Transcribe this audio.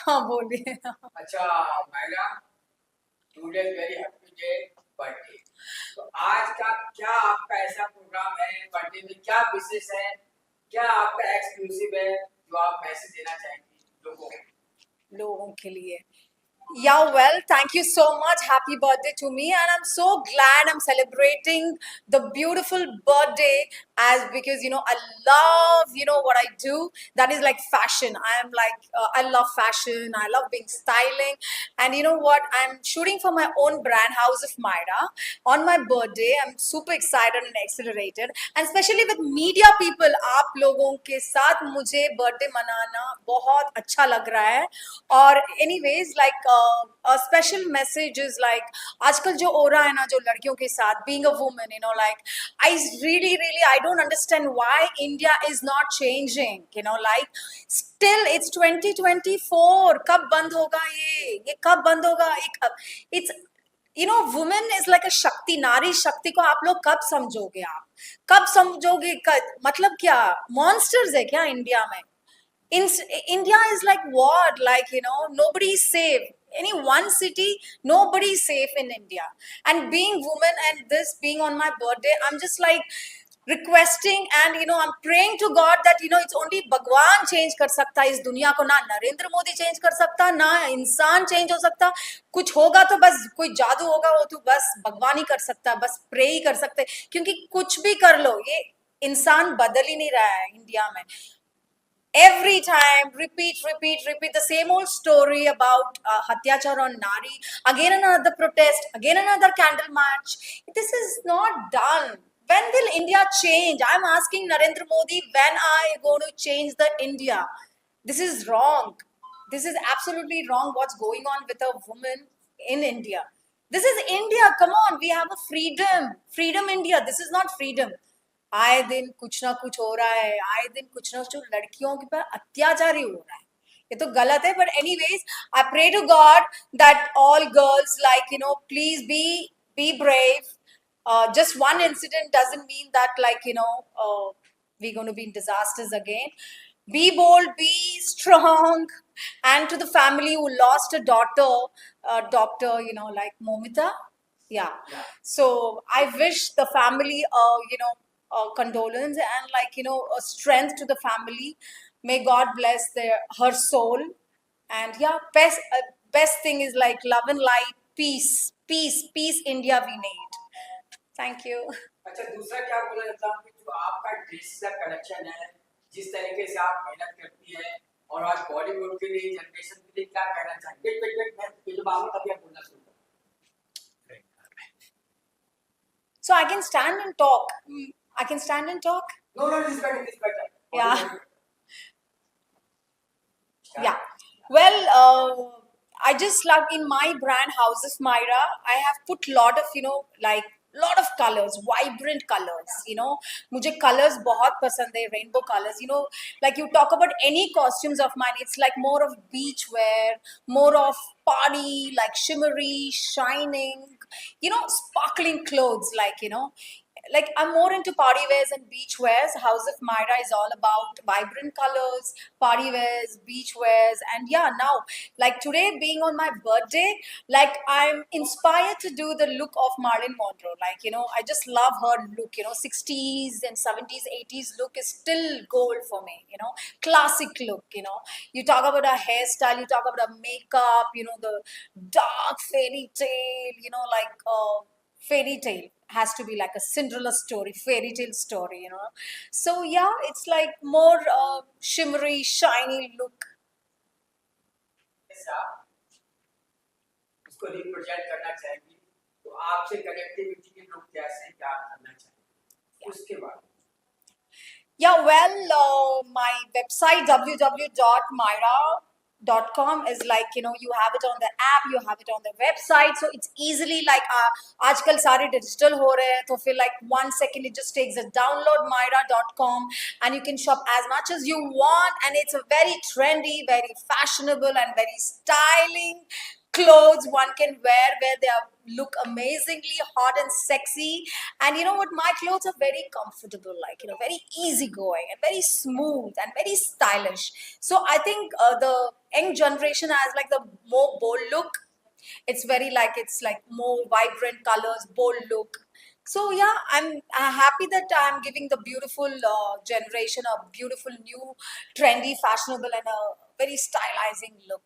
हाँ बोलिए। अच्छा Myra, today very happy day, birthday. तो आज का क्या आपका ऐसा प्रोग्राम है, बर्थडे में क्या विशेष है, क्या आपका एक्सक्लूसिव है जो आप मैसेज देना चाहेंगी लोगों को? लोगों के लिए। Yeah, well, thank you so much. Happy birthday to me, and I'm so glad I'm celebrating the beautiful birthday as because I love what I do. That is like fashion. I am like I love fashion. I love being styling, and you know what? I'm shooting for my own brand, House of Myra, on my birthday. I'm super excited and accelerated, and especially with media people, आप लोगों के साथ मुझे birthday मनाना बहुत अच्छा लग रहा है. और anyways, like a special message is like आजकल जो हो रहा है ना, जो लड़कियों के साथ being a woman, like I really I don't understand why India is not changing, like still it's 2024. कब बंद होगा ये कब बंद होगा? it's women is like a शक्ति, नारी शक्ति को आप लोग कब समझोगे? आप कब समझोगे? मतलब क्या मॉन्स्टर्स है क्या इंडिया में? in India is like what? Like, nobody is safe. Any one city, nobody is safe in India. And being woman and this being on my birthday, I'm just like requesting and I'm praying to God that it's only भगवान change कर सकता है इस दुनिया को. ना Narendra Modi change कर सकता, ना इंसान change हो सकता. कुछ होगा तो बस कोई जादू होगा, वो तो बस भगवान ही कर सकता, बस प्रे ही कर सकते. क्योंकि कुछ भी कर लो, ये इंसान बदल ही नहीं रहा है इंडिया में. Every time repeat the same old story about hatyachar on nari. Again another protest, again another candle march. This is not done. When will India change? I'm asking Narendra Modi, when are you going to change the India? This is wrong. This is absolutely wrong what's going on with a woman in India. This is India. Come on, we have a freedom India. This is not freedom. आए दिन कुछ ना कुछ हो रहा है, आए दिन कुछ ना कुछ लड़कियों के पर अत्याचार ही हो रहा है. ये तो गलत है. But anyways, I pray to God that all girls like please be brave. Just one incident doesn't mean that like we're going to be in disasters again. Be bold, be strong. And to the family who lost a daughter, doctor, like Momita. Yeah. So I wish the family condolence and like a strength to the family. May God bless her soul. And yeah, best thing is like love and light, peace India we need. Thank you. अच्छा, दूसरा क्या बोला जाता है कि जो आपका dress का कलेक्शन है, जिस तरीके से आप मेहनत करती है और आज बॉलीवुड के लिए जनरेशन के लिए क्या कहना चाहेंगे? मैं फिल्म आऊँ तभी आप बोलना शुरू करें. So I can stand and talk. I can stand and talk. No, this is better. Yeah. Yeah. Well, I just love in my brand House of Myra. I have put lot of like lot of colors, vibrant colors. मुझे colors बहुत पसंद है, rainbow colors. Like you talk about any costumes of mine, it's like more of beach wear, more of party, like shimmery, shining, sparkling clothes. Like I'm more into party wears and beach wears. House of Myra is all about vibrant colors, party wears, beach wears, and yeah, now like today being on my birthday, like I'm inspired to do the look of Marilyn Monroe. Like I just love her look. 60s and 70s, 80s look is still gold for me. Classic look. You talk about a hairstyle, you talk about a makeup. The dark fairy tale. Like fairy tale has to be like a Cinderella story, fairy tale story, So yeah, it's like more shimmery, shiny look. ऐसा उसको represent करना चाहेंगी तो आपसे connectivity के लोग कैसे क्या करना चाहेंगे उसके बाद? Yeah, well, my website www.myra.com is like you have it on the app, you have it on the website, so it's easily like आजकल सारे digital हो रहे हैं, तो फिर like 1 second it just takes a download myra.com and you can shop as much as you want, and it's a very trendy, very fashionable and very styling clothes one can wear where they are, look amazingly hot and sexy. And you know what, my clothes are very comfortable, like, you know, very easygoing and very smooth and very stylish. So I think the young generation has like the more bold look. It's very like, it's like more vibrant colors, bold look. So yeah, I'm happy that I'm giving the beautiful generation a beautiful new trendy fashionable and a very stylizing look.